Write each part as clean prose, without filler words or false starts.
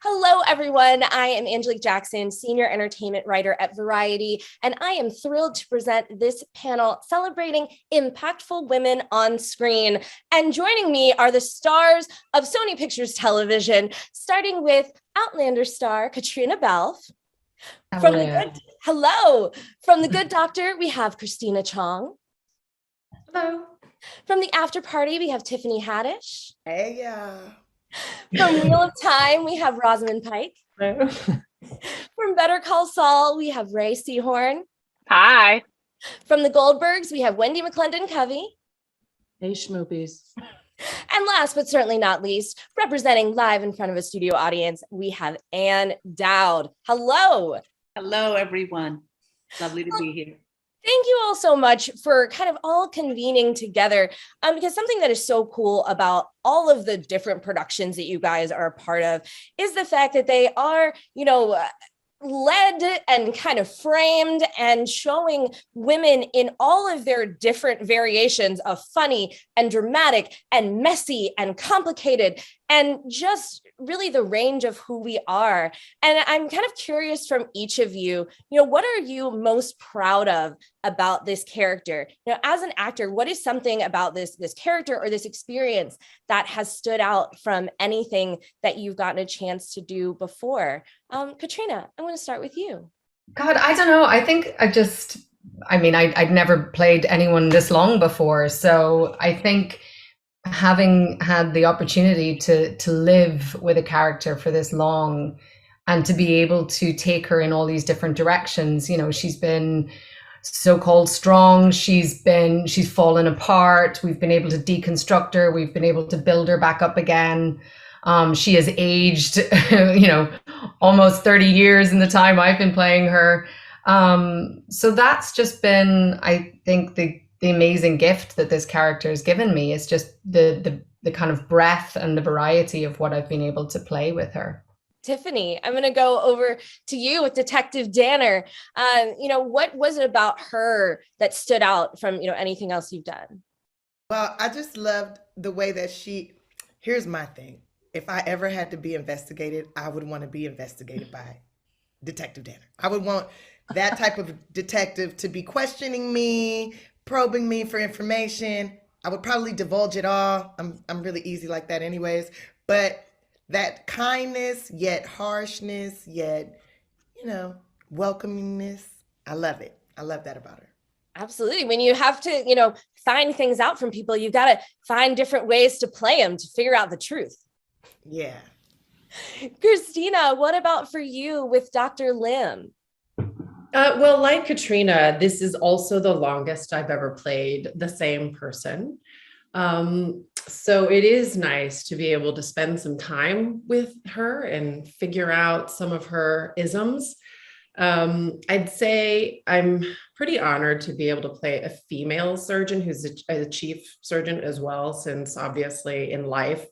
Hello, everyone. I am Angelique Jackson, Senior Entertainment Writer at Variety, and I am thrilled to present this panel celebrating impactful women on screen. And joining me are the stars of Sony Pictures Television, starting with Outlander star Caitriona Balfe. Hello. From The Good Doctor, we have Christina Chong. Hello. From The After Party, we have Tiffany Haddish. Hey, yeah. From Wheel of Time, we have Rosamund Pike. Hello. From Better Call Saul, we have Ray Seahorn. Hi. From the Goldbergs, we have Wendy McClendon-Covey. Hey, Schmoopies. And last but certainly not least, representing live in front of a studio audience, we have Ann Dowd. Hello. Hello, everyone. Lovely to be here. Thank you all so much for kind of all convening together, because something that is so cool about all of the different productions that you guys are a part of is the fact that they are, led and kind of framed and showing women in all of their different variations of funny and dramatic and messy and complicated and just really the range of who we are. And I'm kind of curious from each of you, what are you most proud of about this character? As an actor, what is something about this character or this experience that has stood out from anything that you've gotten a chance to do before? Caitriona, I'm going to start with you. God, I don't know. I think I'd never played anyone this long before. So I think having had the opportunity to live with a character for this long and to be able to take her in all these different directions, she's been so-called strong, she's fallen apart, we've been able to deconstruct her, we've been able to build her back up again. She has aged, almost 30 years in the time I've been playing her. So that's just been, I think, the amazing gift that this character has given me is just the kind of breadth and the variety of what I've been able to play with her. Tiffany, I'm going to go over to you with Detective Danner. What was it about her that stood out from, anything else you've done? Well, I just loved the way that here's my thing. If I ever had to be investigated, I would want to be investigated by Detective Danner. I would want that type of detective to be questioning me, probing me for information. I would probably divulge it all. I'm really easy like that anyways. But that kindness, yet harshness, yet, welcomingness, I love it. I love that about her. Absolutely. When you have to, find things out from people, you've got to find different ways to play them to figure out the truth. Yeah. Christina, what about for you with Dr. Lim? Well, like Caitriona, this is also the longest I've ever played the same person. So it is nice to be able to spend some time with her and figure out some of her isms. I'd say I'm pretty honored to be able to play a female surgeon who's a chief surgeon as well, since obviously in life,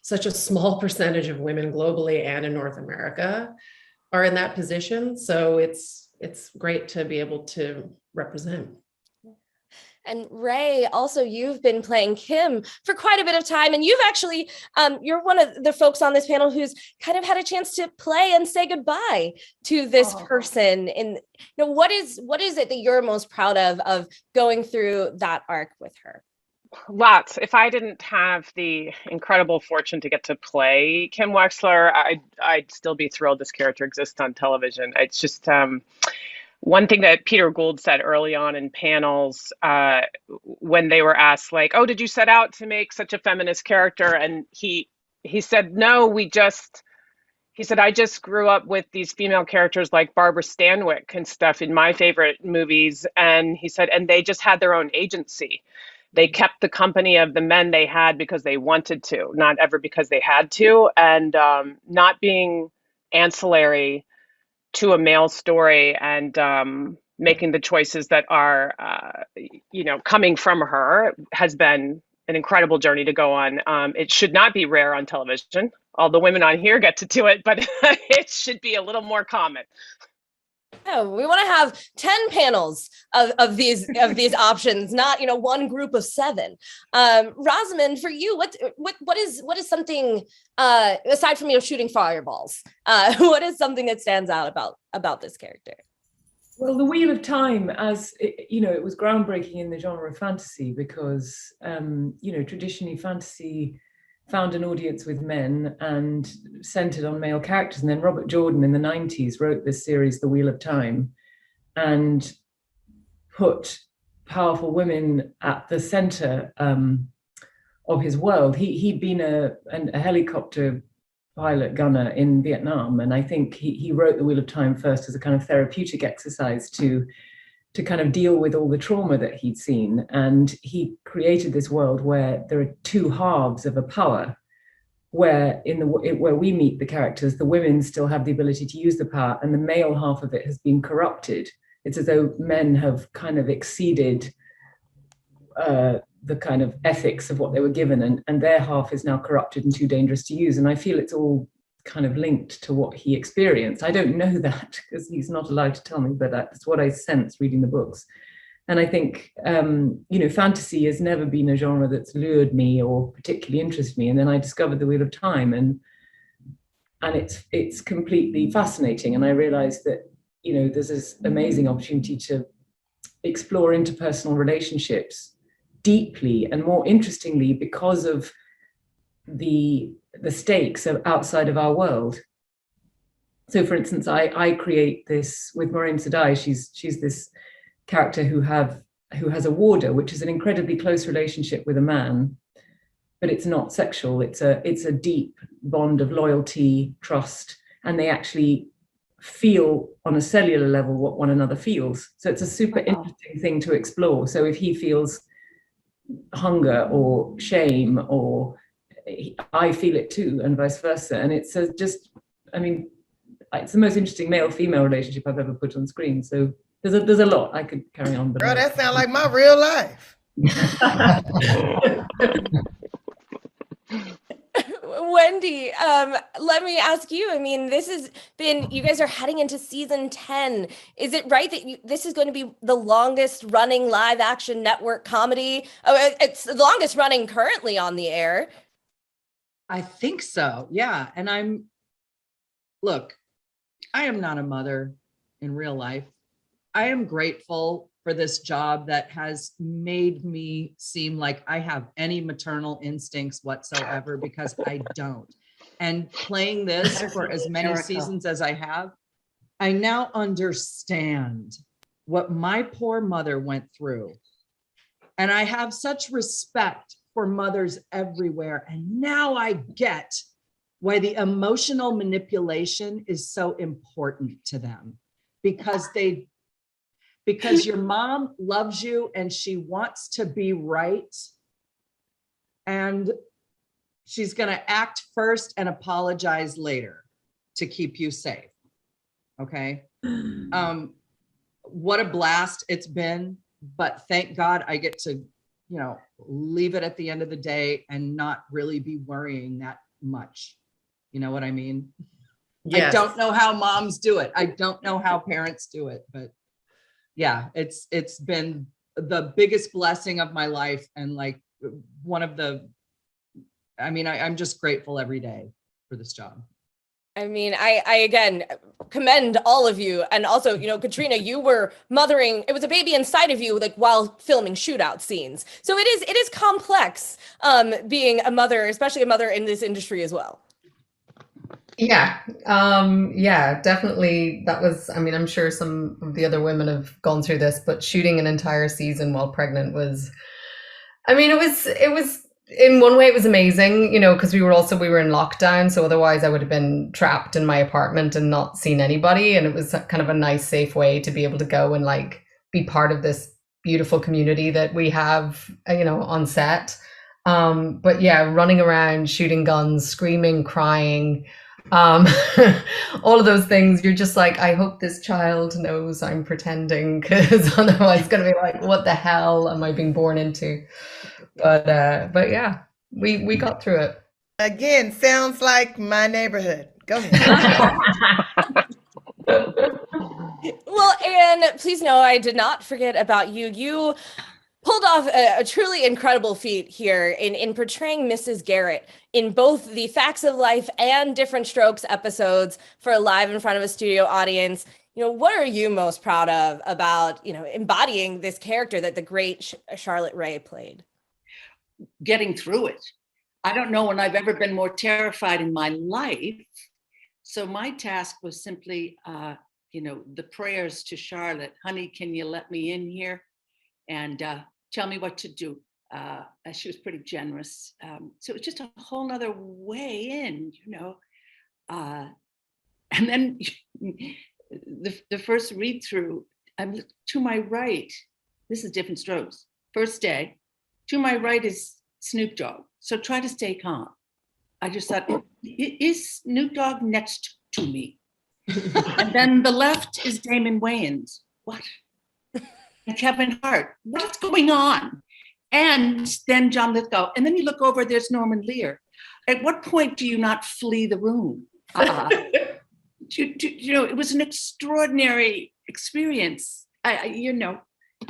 such a small percentage of women globally and in North America are in that position. So it's great to be able to represent. And Ray, also, you've been playing Kim for quite a bit of time, and you've actually, you're one of the folks on this panel who's kind of had a chance to play and say goodbye to this person. And what is it that you're most proud of going through that arc with her? Lots. If I didn't have the incredible fortune to get to play Kim Wexler, I'd still be thrilled this character exists on television. It's just one thing that Peter Gould said early on in panels when they were asked, like, "Oh, did you set out to make such a feminist character?" And he said, "No, he said, I just grew up with these female characters like Barbara Stanwyck and stuff in my favorite movies." And he said, and they just had their own agency. They kept the company of the men they had because they wanted to, not ever because they had to, and not being ancillary to a male story and making the choices that are, coming from her has been an incredible journey to go on. It should not be rare on television. All the women on here get to do it, but it should be a little more common. Oh, we want to have 10 panels of these options, not one group of 7. Rosamund, for you, what is something aside from shooting fireballs? What is something that stands out about this character? Well, the Wheel of Time, as it was groundbreaking in the genre of fantasy because traditionally fantasy found an audience with men and centered on male characters. And then Robert Jordan in the 90s wrote this series, The Wheel of Time, and put powerful women at the center of his world. He'd been a helicopter pilot gunner in Vietnam. And I think he wrote The Wheel of Time first as a kind of therapeutic exercise to kind of deal with all the trauma that he'd seen. And he created this world where there are 2 halves of a power, where where we meet the characters, the women still have the ability to use the power, and the male half of it has been corrupted. It's as though men have kind of exceeded the kind of ethics of what they were given, and their half is now corrupted and too dangerous to use. And I feel it's all kind of linked to what he experienced. I don't know that because he's not allowed to tell me, but that's what I sense reading the books. And I think, fantasy has never been a genre that's lured me or particularly interested me. And then I discovered The Wheel of Time, and it's completely fascinating. And I realized that, there's this amazing opportunity to explore interpersonal relationships deeply and more interestingly because of the stakes of outside of our world. So, for instance, I create this with Maureen Sedai. She's this character who has a warder, which is an incredibly close relationship with a man, but it's not sexual. It's a deep bond of loyalty, trust, and they actually feel on a cellular level what one another feels. So it's a super interesting thing to explore. So if he feels hunger or shame, or I feel it too, and vice versa. And it's it's the most interesting male-female relationship I've ever put on screen. So there's a lot I could carry on. But girl, that sounds like my real life. Wendy, let me ask you. I mean, this has been, you guys are heading into season 10. Is it right that this is going to be the longest running live action network comedy? Oh, it's the longest running currently on the air. I think so. Yeah. And I am not a mother in real life. I am grateful for this job that has made me seem like I have any maternal instincts whatsoever, because I don't. And playing this for as many seasons as I have, I now understand what my poor mother went through. And I have such respect for mothers everywhere. And now I get why the emotional manipulation is so important to them, because your mom loves you and she wants to be right. And she's going to act first and apologize later to keep you safe. Okay. What a blast it's been, but thank God I get to, leave it at the end of the day and not really be worrying that much. You know what I mean? Yes. I don't know how moms do it. I don't know how parents do it, but yeah, it's been the biggest blessing of my life. And I'm just grateful every day for this job. I mean, I again commend all of you. And also, Caitriona, you were mothering, it was a baby inside of you, while filming shootout scenes. So it is complex being a mother, especially a mother in this industry as well. Yeah, definitely. That was, I'm sure some of the other women have gone through this, but shooting an entire season while pregnant was, it was in one way it was amazing, because we were in lockdown. So otherwise I would have been trapped in my apartment and not seen anybody. And it was kind of a nice, safe way to be able to go and be part of this beautiful community that we have, on set. But yeah, running around, shooting guns, screaming, crying, all of those things, you're just I hope this child knows I'm pretending, because otherwise it's going to be what the hell am I being born into? But yeah, we got through it. Again, sounds like my neighborhood. Go ahead. Well, and please know I did not forget about you. You pulled off a truly incredible feat here in portraying Mrs. Garrett in both the Facts of Life and Different Strokes episodes for live in front of a studio audience. What are you most proud of about, embodying this character that the great Charlotte Rae played? Getting through it. I don't know when I've ever been more terrified in my life. So my task was simply, the prayers to Charlotte. Honey, can you let me in here? And tell me what to do. She was pretty generous. So it was just a whole nother way in, and then the first read through, I'm to my right. This is Different Strokes. First day, to my right is Snoop Dogg. So try to stay calm. I just thought, is Snoop Dogg next to me? And then the left is Damon Wayans. What? And Kevin Hart. What's going on? And then John Lithgow. And then you look over, there's Norman Lear. At what point do you not flee the room? It was an extraordinary experience.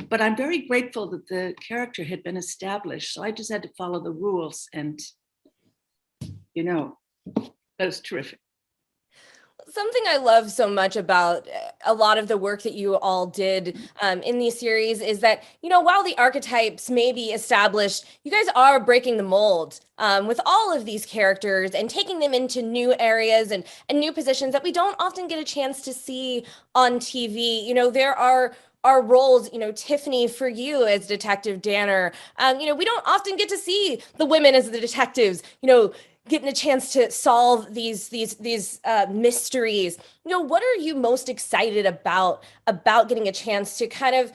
But I'm very grateful that the character had been established. So I just had to follow the rules, and that was terrific. Something I love so much about a lot of the work that you all did in these series is that, while the archetypes may be established, you guys are breaking the mold with all of these characters and taking them into new areas and new positions that we don't often get a chance to see on TV. There are roles, Tiffany, for you as Detective Danner. We don't often get to see the women as the detectives, getting a chance to solve these mysteries. What are you most excited about getting a chance to kind of,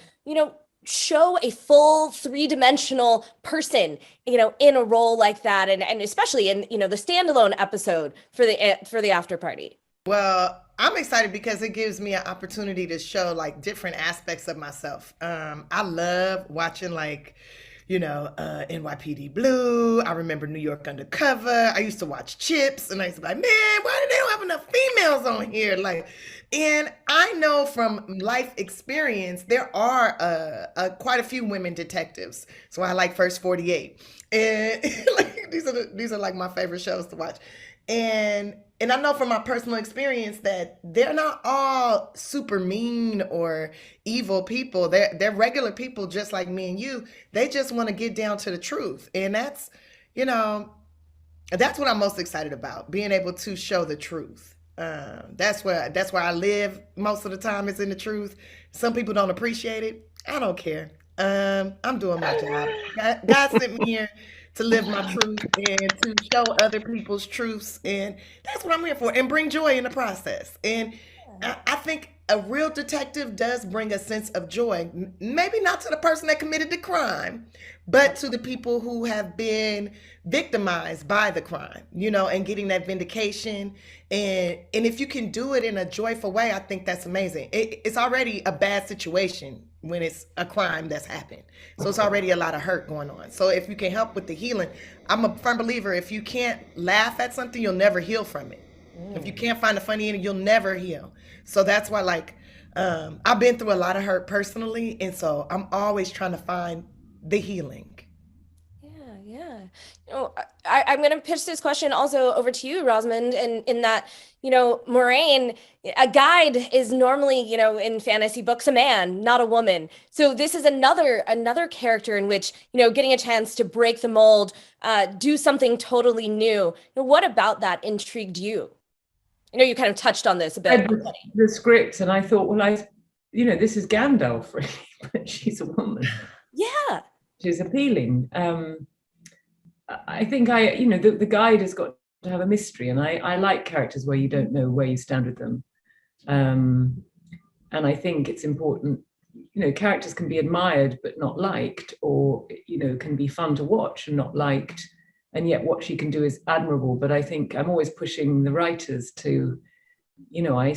show a full three-dimensional person, in a role like that, and especially in, the standalone episode for the after party? Well, I'm excited because it gives me an opportunity to show like different aspects of myself. I love watching NYPD Blue. I remember New York Undercover. I used to watch Chips, and I used to be like, man, why do they don't have enough females on here? And I know from life experience, there are quite a few women detectives. So I like First 48. And these are like my favorite shows to watch. And I know from my personal experience that they're not all super mean or evil people. They're regular people just like me and you. They just want to get down to the truth. And that's what I'm most excited about, being able to show the truth. That's where I live most of the time, is in the truth. Some people don't appreciate it. I don't care. I'm doing my job. God sent me here to live my truth and to show other people's truths. And that's what I'm here for, and bring joy in the process. And I think a real detective does bring a sense of joy, maybe not to the person that committed the crime, but to the people who have been victimized by the crime, and getting that vindication. And if you can do it in a joyful way, I think that's amazing. It's already a bad situation when it's a crime that's happened. So it's already a lot of hurt going on. So if you can help with the healing, I'm a firm believer, if you can't laugh at something, you'll never heal from it. If you can't find the funny in it, you'll never heal. So that's why, I've been through a lot of hurt personally. And so I'm always trying to find the healing. Yeah. I'm going to pitch this question also over to you, Rosamund, and in that, Moraine, a guide is normally, in fantasy books, a man, not a woman. So this is another character in which, getting a chance to break the mold, do something totally new. What about that intrigued you? I know you kind of touched on this a bit. The script, and I thought, well, this is Gandalf, really, but she's a woman. Yeah. She's appealing. I think the guide has got to have a mystery, and I like characters where you don't know where you stand with them. And I think it's important, characters can be admired but not liked, or, can be fun to watch and not liked. And yet what she can do is admirable. But I think I'm always pushing the writers to, I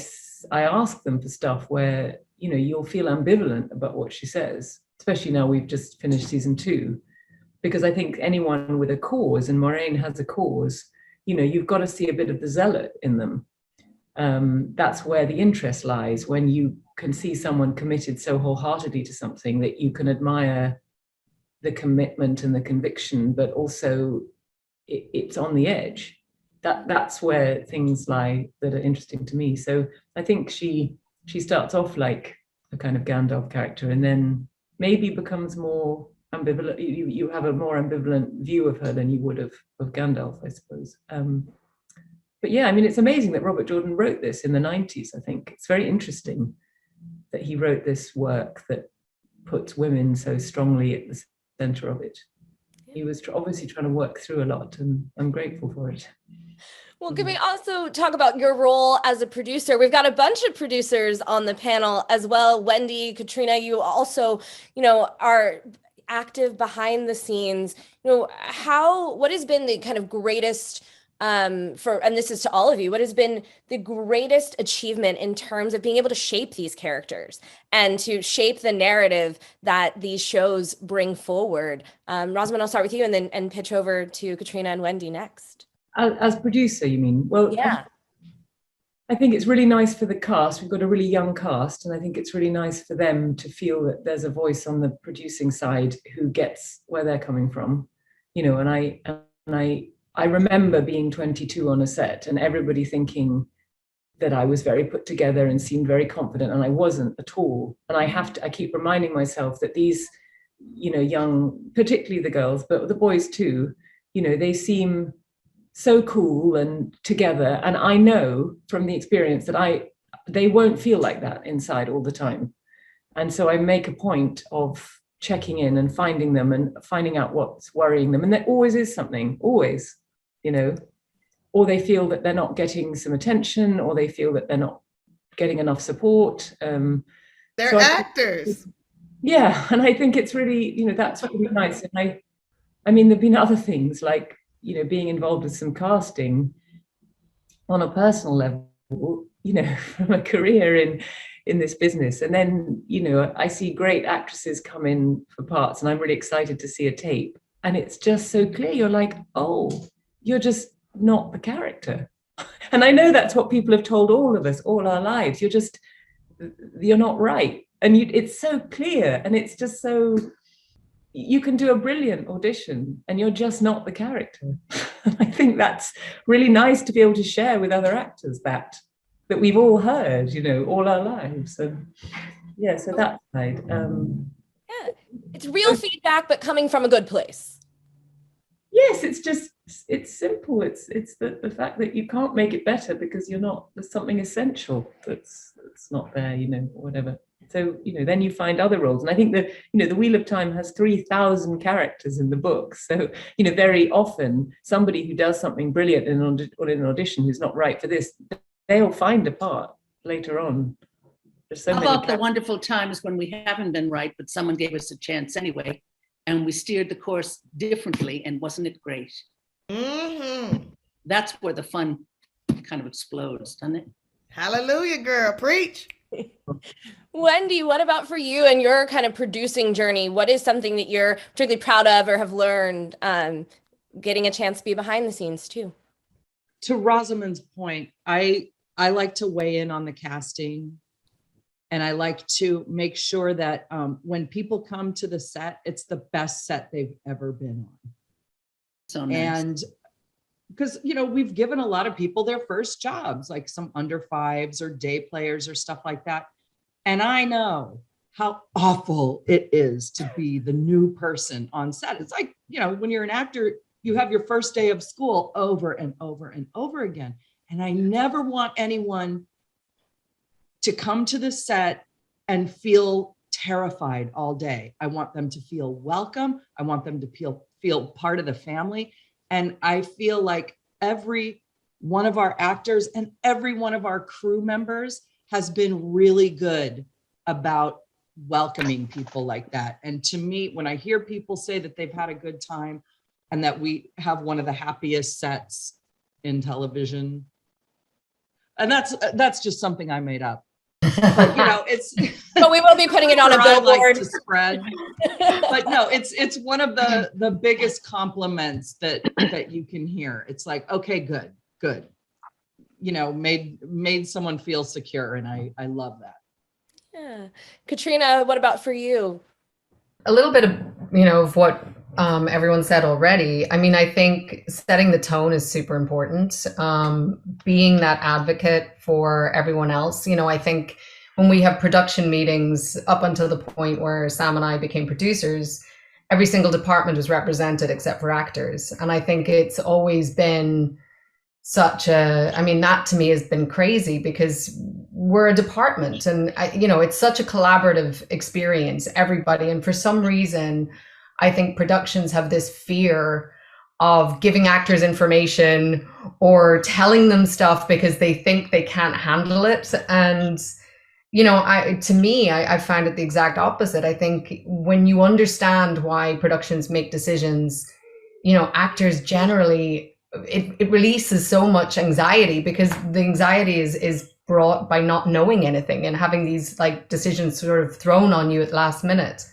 ask them for stuff where, you'll feel ambivalent about what she says, especially now we've just finished season 2. Because I think anyone with a cause, and Moraine has a cause, you've got to see a bit of the zealot in them. That's where the interest lies, when you can see someone committed so wholeheartedly to something that you can admire the commitment and the conviction, but also it's on the edge. That's where things lie that are interesting to me. So I think she starts off like a kind of Gandalf character, and then maybe becomes more ambivalent. You have a more ambivalent view of her than you would of Gandalf, I suppose. But yeah, I mean, it's amazing that Robert Jordan wrote this in the 90s. I think it's very interesting that he wrote this work that puts women so strongly at the center of it. He was obviously trying to work through a lot, and I'm grateful for it. Well, can we also talk about your role as a producer? We've got a bunch of producers on the panel as well. Wendy, Caitriona, you also, are active behind the scenes. What has been the kind of greatest and this is to all of you, what has been the greatest achievement in terms of being able to shape these characters and to shape the narrative that these shows bring forward? Rosamund, I'll start with you and pitch over to Caitriona and Wendy next. As producer, you mean? Well, yeah. I think it's really nice for the cast. We've got a really young cast, and I think it's really nice for them to feel that there's a voice on the producing side who gets where they're coming from, and I remember being 22 on a set and everybody thinking that I was very put together and seemed very confident, and I wasn't at all. And I keep reminding myself that these, young, particularly the girls, but the boys too, they seem so cool and together. And I know from the experience that they won't feel like that inside all the time. And so I make a point of checking in and finding them and finding out what's worrying them. And there always is something, always. Or they feel that they're not getting some attention, or they feel that they're not getting enough support. They're actors. Yeah, and I think it's really, that's really nice. And I mean, there've been other things like, being involved with some casting on a personal level, from a career in this business. And then, I see great actresses come in for parts, and I'm really excited to see a tape. And it's just so clear. You're like, oh, you're just not the character. And I know that's what people have told all of us all our lives. You're not right. And it's so clear, and it's just so, you can do a brilliant audition and you're just not the character. I think that's really nice to be able to share with other actors that we've all heard, all our lives. And yeah, so that side. Yeah, it's real feedback, but coming from a good place. Yes, it's simple. It's the fact that you can't make it better because there's something essential that's not there, whatever. So, then you find other roles. And I think that, the Wheel of Time has 3,000 characters in the book. So, very often somebody who does something brilliant in an audition who's not right for this, they'll find a part later on. How about the wonderful times when we haven't been right, but someone gave us a chance anyway, and we steered the course differently, and wasn't it great? Mm-hmm. That's where the fun kind of explodes, doesn't it? Hallelujah, girl. Preach. Wendy, what about for you and your kind of producing journey? What is something that you're particularly proud of or have learned getting a chance to be behind the scenes too? To Rosamund's point, I like to weigh in on the casting, and I like to make sure that when people come to the set, it's the best set they've ever been on. So nice. And because, we've given a lot of people their first jobs, like some under fives or day players or stuff like that. And I know how awful it is to be the new person on set. It's like, when you're an actor, you have your first day of school over and over and over again. And I never want anyone to come to the set and feel terrified all day. I want them to feel welcome. I want them to feel part of the family. And I feel like every one of our actors and every one of our crew members has been really good about welcoming people like that. And to me, when I hear people say that they've had a good time and that we have one of the happiest sets in television, and that's just something I made up. But it's but we will be putting it on a billboard. Like to spread. But no, it's one of the biggest compliments that you can hear. It's like, okay, good. Made someone feel secure, and I love that. Yeah. Caitriona, what about for you? A little bit of, of what everyone said already. I mean, I think setting the tone is super important. Being that advocate for everyone else. I think when we have production meetings up until the point where Sam and I became producers, every single department was represented except for actors. And I think it's always been that to me has been crazy because we're a department and it's such a collaborative experience, everybody. And for some reason, I think productions have this fear of giving actors information or telling them stuff because they think they can't handle it. And I find it the exact opposite. I think when you understand why productions make decisions, actors generally, it releases so much anxiety because the anxiety is brought by not knowing anything and having these like decisions sort of thrown on you at the last minute.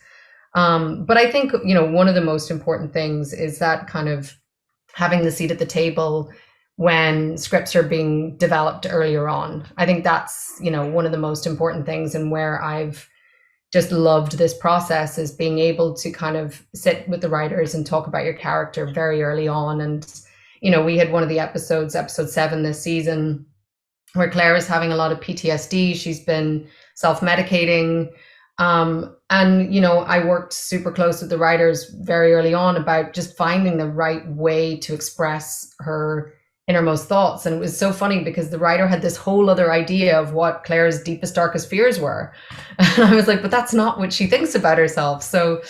But I think, one of the most important things is that kind of having the seat at the table when scripts are being developed earlier on. I think that's, one of the most important things, and where I've just loved this process is being able to kind of sit with the writers and talk about your character very early on. And we had one of the episode 7 this season, where Claire is having a lot of PTSD. She's been self-medicating. And, I worked super close with the writers very early on about just finding the right way to express her innermost thoughts. And it was so funny because the writer had this whole other idea of what Claire's deepest, darkest fears were. And I was like, but that's not what she thinks about herself. So,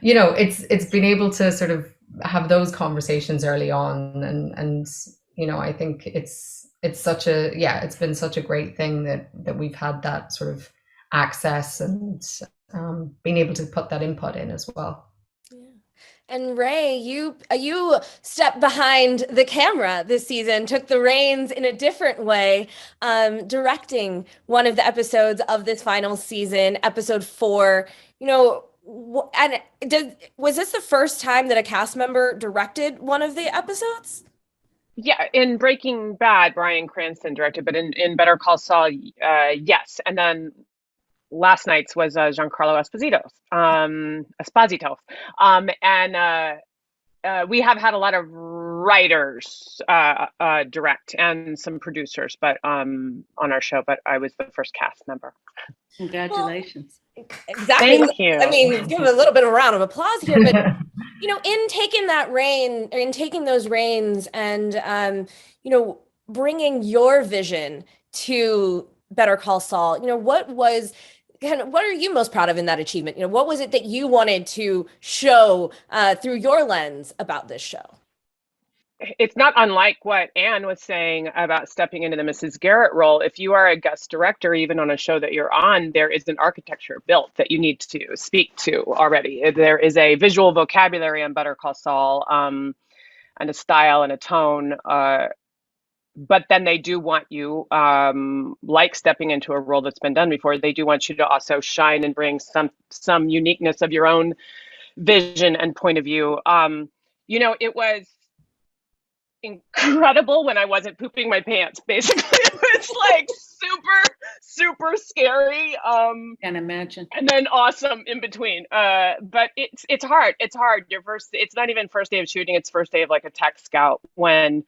it's been able to sort of have those conversations early on. And I think it's been such a great thing that we've had that sort of access and being able to put that input in as well. And Ray, you stepped behind the camera this season, took the reins in a different way, directing one of the episodes of this final season, episode 4. And was this the first time that a cast member directed one of the episodes? Yeah, in Breaking Bad, Bryan Cranston directed, but in Better Call Saul, yes. And then last night's was Giancarlo Esposito. And we have had a lot of writers direct and some producers, but on our show. But I was the first cast member. Congratulations! Well, exactly. Thank you. I mean, give a little bit of a round of applause here, but in taking those reins, and bringing your vision to Better Call Saul, what are you most proud of in that achievement? What was it that you wanted to show through your lens about this show? It's not unlike what Anne was saying about stepping into the Mrs. Garrett role. If you are a guest director, even on a show that you're on, there is an architecture built that you need to speak to already. There is a visual vocabulary on Better Call Saul, and a style and a tone. But then they do want you, like stepping into a role that's been done before, they do want you to also shine and bring some uniqueness of your own vision and point of view. It was incredible when I wasn't pooping my pants. Basically, it was like super, super scary. Can't imagine. And then awesome in between. But it's hard. It's hard. It's not even first day of shooting. It's first day of like a tech scout when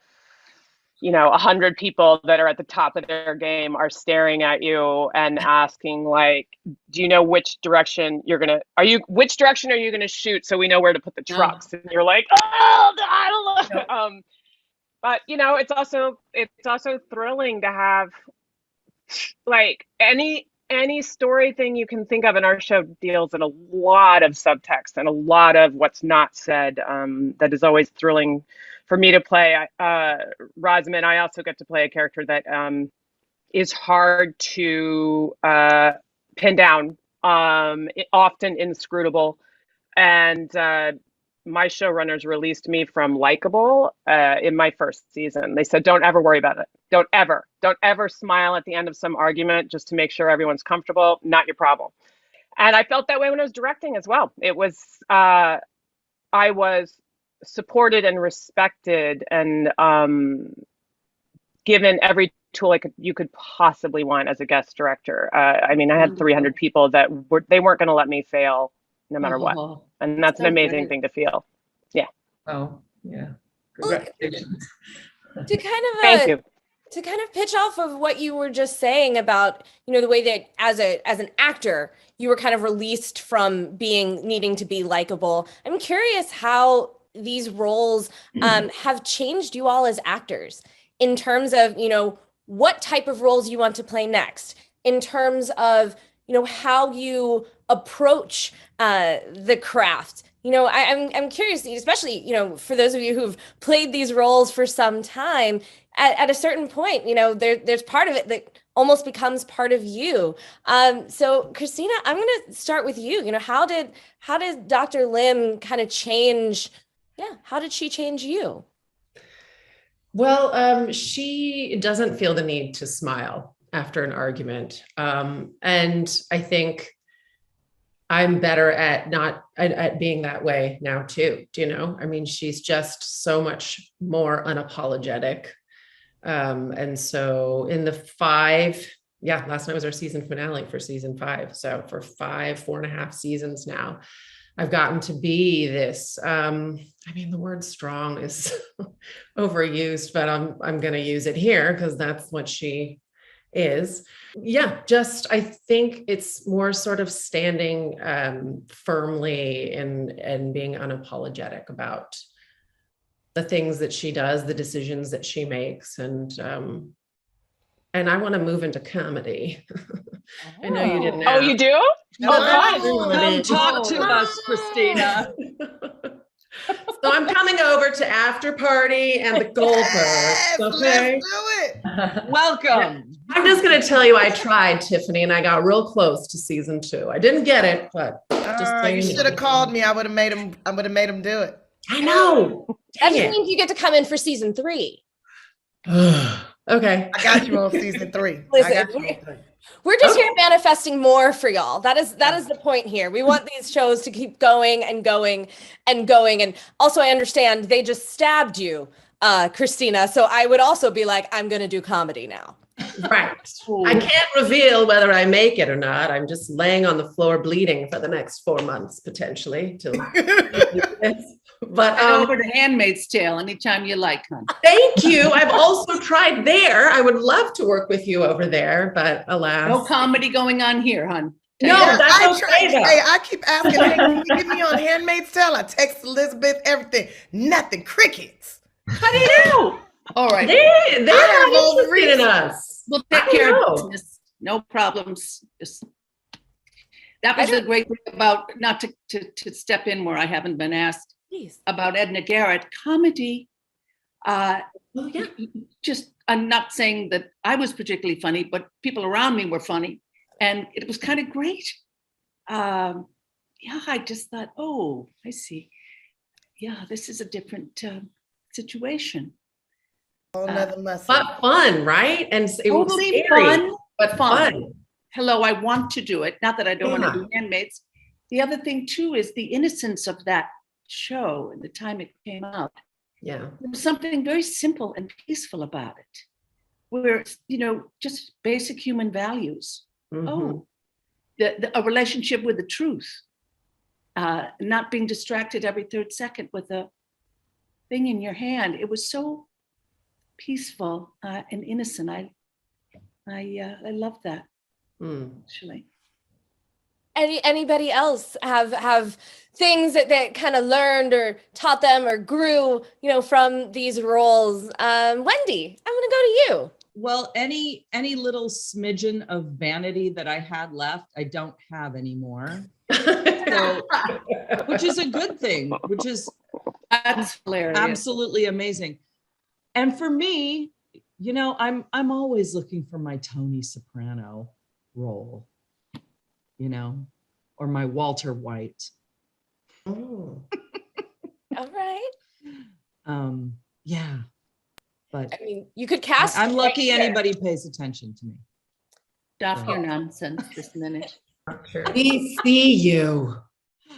100 people that are at the top of their game are staring at you and asking, like, do you know which direction are you gonna shoot so we know where to put the trucks? And you're like, oh, I don't know. But it's also thrilling to have like any story thing you can think of. And our show deals in a lot of subtext and a lot of what's not said. That is always thrilling for me to play. Rosamund, I also get to play a character that is hard to pin down, often inscrutable. And my showrunners released me from likable in my first season. They said, don't ever worry about it. Don't ever smile at the end of some argument just to make sure everyone's comfortable. Not your problem. And I felt that way when I was directing as well. It was, I was supported and respected and given every tool you could possibly want as a guest director. I mean, I had 300 people that they weren't going to let me fail no matter what. And that's an amazing thing to feel. Yeah. Oh, yeah. Well, Congratulations. to kind of Thank you. To kind of pitch off of what you were just saying about, the way that as an actor, you were kind of released from needing to be likable. I'm curious how these roles have changed you all as actors in terms of, what type of roles you want to play next, in terms of, how you approach the craft. I'm curious, especially, for those of you who've played these roles for some time, at a certain point, there's part of it that almost becomes part of you. So Christina, I'm going to start with you. How did Dr. Lim kind of change? Yeah. How did she change you? Well, she doesn't feel the need to smile after an argument. And I think I'm better at being that way now too. I mean, she's just so much more unapologetic. And so in the 5, last night was our season finale for season 5. So for 4.5 seasons now, I've gotten to be this, I mean, the word strong is overused, but I'm going to use it here because that's what she is. Yeah, I think it's more sort of standing firmly and being unapologetic about the things that she does, the decisions that she makes. And I want to move into comedy. I know you didn't ask. Oh, you do? Come talk to us, Christina. So I'm coming over to After Party and The Goldbergs. Okay. Let's do it. Welcome. I'm just going to tell you, I tried, Tiffany, and I got real close to season 2. I didn't get it, but You should have called me. I would have made him do it. I know. That just means you get to come in for season 3. Okay. I got you on season 3. Listen, we're just here manifesting more for y'all. That is the point here. We want these shows to keep going and going and going. And also, I understand they just stabbed you, Christina. So I would also be like, I'm going to do comedy now. Right. I can't reveal whether I make it or not. I'm just laying on the floor bleeding for the next 4 months, potentially. But over to Handmaid's Tale anytime you like, hon. Thank you. I've also tried there. I would love to work with you over there, but alas. No comedy going on here, hon. No, that's okay. Hey, I keep asking, hey, can you get me on Handmaid's Tale? I text Elizabeth, everything. Nothing. Crickets. How do you know? All right. They're not interested in us. We'll take care of business. No problems. That was the great thing about, not to step in where I haven't been asked, about Edna Garrett. Comedy, just, I'm not saying that I was particularly funny, but people around me were funny. And it was kind of great. I just thought, oh, I see. Yeah, this is a different situation. Another muscle. But fun, right? And it was Totally scary, fun, but fun. Hello, I want to do it. Not that I don't want to do Handmaids. The other thing too is the innocence of that show and the time it came out. Yeah. There was something very simple and peaceful about it, where it's, just basic human values. Mm-hmm. Oh, a relationship with the truth, not being distracted every 3rd second with a thing in your hand. It was so peaceful and innocent. I love that. Actually. Anybody else have things that kind of learned or taught them or grew, from these roles? Wendy, I'm going to go to you. Well, any little smidgen of vanity that I had left, I don't have anymore. So, which is a good thing, That's hilarious. Absolutely amazing. And for me, I'm always looking for my Tony Soprano role, or my Walter White. Oh. All right. Yeah. But I mean, you could cast. I'm lucky anybody pays attention to me. Stop your nonsense this minute. We see you.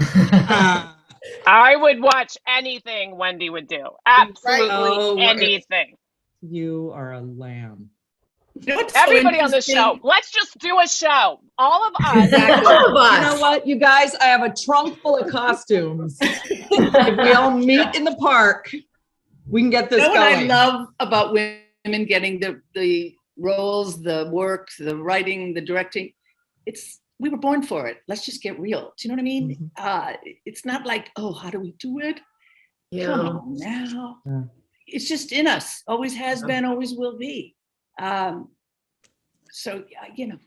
I would watch anything Wendy would do. Absolutely anything. You are a lamb. Everybody on the show. Let's just do a show. All of us. All of us. You know what, you guys? I have a trunk full of costumes. If we all meet in the park, we can get this going. What I love about women getting the roles, the work, the writing, the directing, we were born for it. Let's just get real. Do you know what I mean? It's not like, oh, how do we do it? Yeah. Come on now. Yeah. It's just in us. Always has been, always will be. So, you know,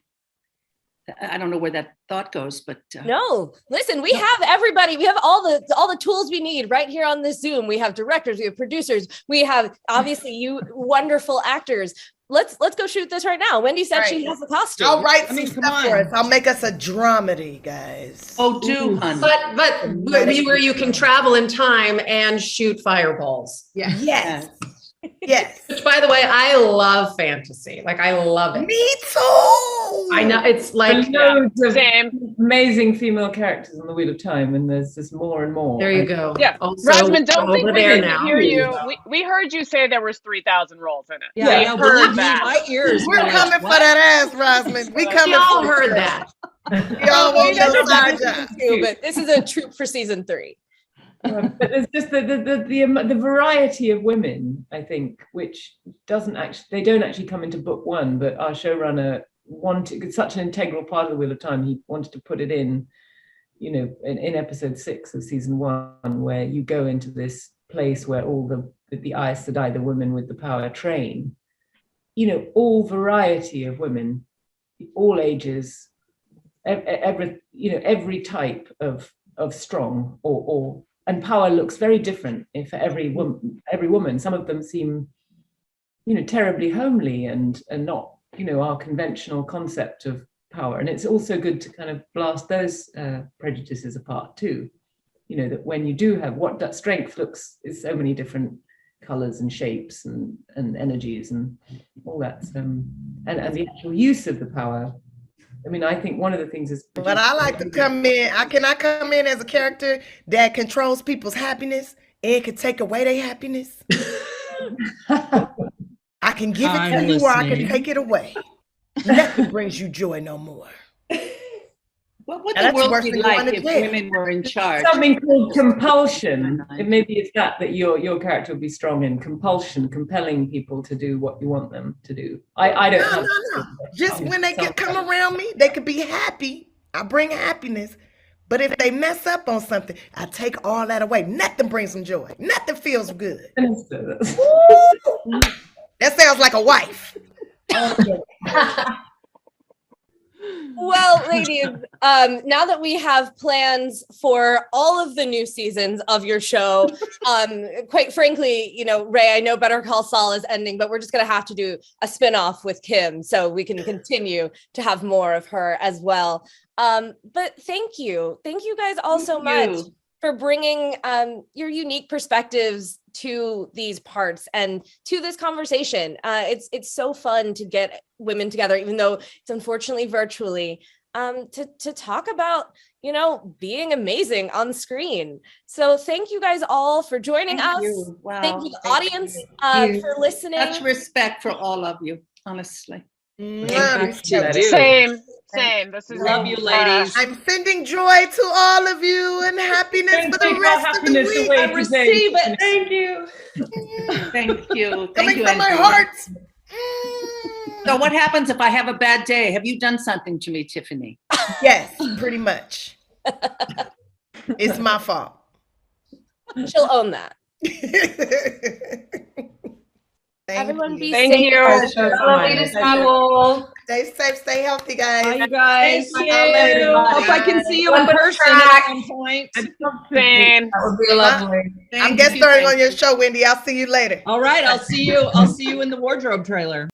I don't know where that thought goes, but no, listen, we have everybody. We have all the tools we need right here on this Zoom. We have directors, we have producers, we have obviously you wonderful actors. Let's go shoot this right now. Wendy said she has a costume. I'll write some stuff for us. I'll make us a dramedy, guys. Oh, do, honey. But where you can travel in time and shoot fireballs. Yeah. Yes. Yes. Which, by the way, I love fantasy. Like, I love it. Me too. I know, it's like loads of amazing female characters on the Wheel of Time, and there's just more and more. There you go. Yeah. Also, Rosamund, don't think we didn't hear you. Yeah. We heard you say there was 3,000 roles in it. Yeah, we heard that. My ears. We're coming for that ass, Rosamund. We coming. We all heard that. We all want your side job. But this is a troop for season 3. But there's just the variety of women, I think, which they don't actually come into book 1, but our showrunner wanted, it's such an integral part of the Wheel of Time, he wanted to put it in, you know, in episode 6 of season 1, where you go into this place where all the Aes Sedai, the women with the power, train, you know, all variety of women, all ages, every type of strong or and power looks very different for every woman. Some of them seem, you know, terribly homely and not, you know, our conventional concept of power. And it's also good to kind of blast those prejudices apart too. You know, that when you do have what that strength looks is so many different colors and shapes and energies and all that. And the actual use of the power. I mean, I think one of the things is. But I like to come in. I come in as a character that controls people's happiness and can take away their happiness. I can give it to you, or I can take it away. Nothing brings you joy no more. What would the world be like if women were in charge? Something called compulsion. Maybe it's that your character would be strong in compulsion, compelling people to do what you want them to do. I don't know. No. Just when they come around me, they could be happy. I bring happiness. But if they mess up on something, I take all that away. Nothing brings them joy. Nothing feels good. That sounds like a wife. Well, ladies, now that we have plans for all of the new seasons of your show, quite frankly, you know, Ray, I know Better Call Saul is ending, but we're just going to have to do a spinoff with Kim so we can continue to have more of her as well. But thank you guys all so much for bringing your unique perspectives to these parts and to this conversation. It's so fun to get women together, even though it's unfortunately virtually, to talk about, you know, being amazing on screen. So thank you guys all for joining us. Wow. Thank you, the audience, for listening. Much respect for all of you, honestly. Same. This is love you, ladies. I'm sending joy to all of you and happiness for the rest of the week. I receive it. Thank you. Thank you. Coming from my heart. So what happens if I have a bad day? Have you done something to me, Tiffany? Yes, pretty much. It's my fault. She'll own that. Everyone be safe. Thank you. Lovely to see you all. Stay safe, stay healthy, guys. Bye, you guys. Thank you. Hope I can see you in person at some point. Same. That would be lovely. I'm guest starring on your show, Wendy. I'll see you later. All right, I'll see you in the wardrobe trailer.